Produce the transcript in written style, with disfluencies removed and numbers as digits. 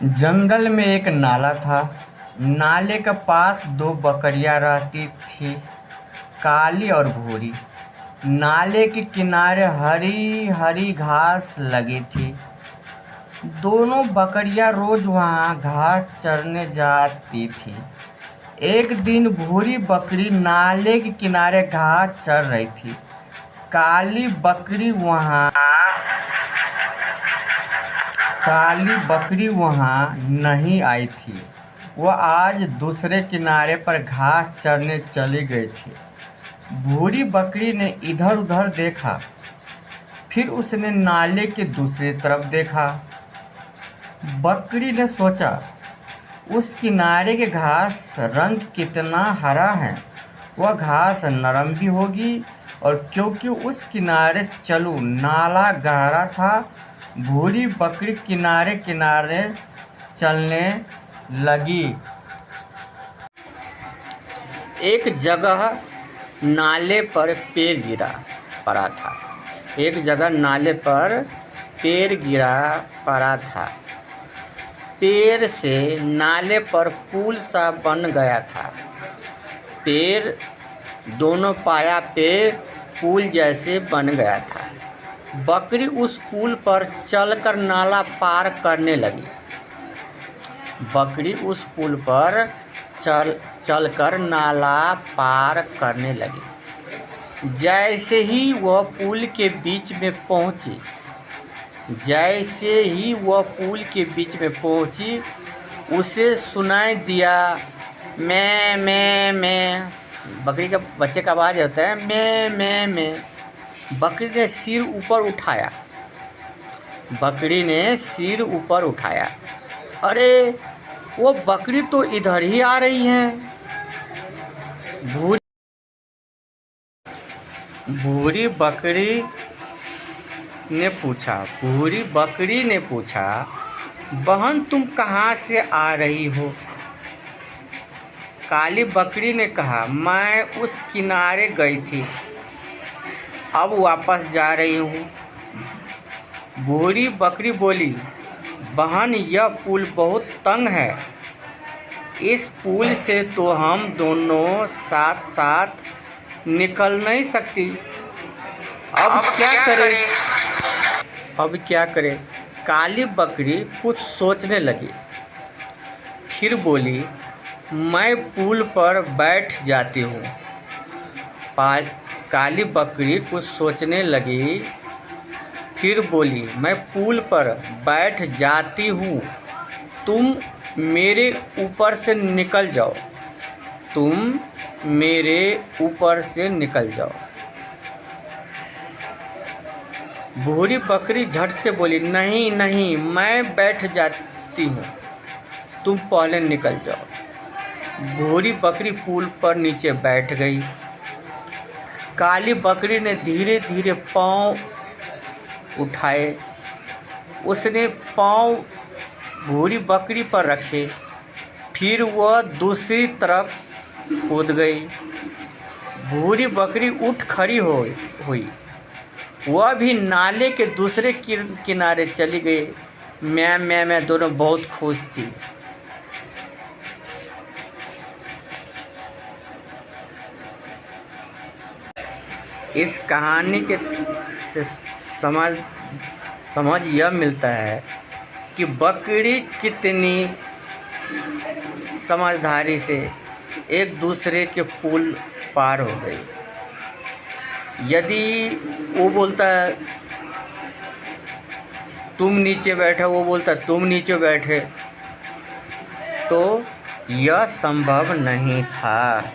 जंगल में एक नाला था। नाले के पास दो बकरियां रहती थी, काली और भूरी। नाले के किनारे हरी हरी घास लगी थी। दोनों बकरियां रोज वहां घास चरने जाती थी। एक दिन भूरी बकरी नाले के किनारे घास चर रही थी। काली बकरी वहाँ नहीं आई थी। वह आज दूसरे किनारे पर घास चरने चली गई थी। भूरी बकरी ने इधर उधर देखा, फिर उसने नाले के दूसरी तरफ देखा। बकरी ने सोचा, उस किनारे के घास रंग कितना हरा है, वह घास नरम भी होगी। और क्योंकि उस किनारे चलूं, नाला गहरा था, भूरी बकरी किनारे किनारे चलने लगी। एक जगह नाले पर पेड़ गिरा पड़ा था। पेड़ से नाले पर पुल सा बन गया था। पेड़ दोनों पाया पे पुल जैसे बन गया था। बकरी उस पुल पर चलकर नाला पार करने लगी। चलकर नाला पार करने लगी। जैसे ही वह पुल के बीच में पहुंची, उसे सुनाई दिया मैं मैं। बकरी का बच्चे का आवाज़ होता है मैं। बकरी ने सिर ऊपर उठाया। अरे, वो बकरी तो इधर ही आ रही है। भूरी बकरी ने पूछा, बहन तुम कहाँ से आ रही हो? काली बकरी ने कहा, मैं उस किनारे गई थी, अब वापस जा रही हूँ। भूरी बकरी बोली, बहन यह पुल बहुत तंग है, इस पुल से तो हम दोनों साथ साथ निकल नहीं सकती। अब क्या करें? काली बकरी कुछ सोचने लगी, फिर बोली, मैं पुल पर बैठ जाती हूँ। काली बकरी कुछ सोचने लगी, फिर बोली, मैं पुल पर बैठ जाती हूँ, तुम मेरे ऊपर से निकल जाओ। भूरी बकरी झट से बोली, नहीं, मैं बैठ जाती हूँ, तुम पहले निकल जाओ। भूरी बकरी पुल पर नीचे बैठ गई। काली बकरी ने धीरे धीरे पाँव उठाए। उसने पाँव भूरी बकरी पर रखे, फिर वह दूसरी तरफ कूद गई। भूरी बकरी उठ खड़ी हुई। वह भी नाले के दूसरे किनारे चली गई। मैं दोनों बहुत खुश थी। इस कहानी के से समझ यह मिलता है कि बकरी कितनी समझदारी से एक दूसरे के पुल पार हो गई। यदि वो बोलता तुम नीचे बैठो, वो बोलता तुम नीचे बैठे, तो यह संभव नहीं था।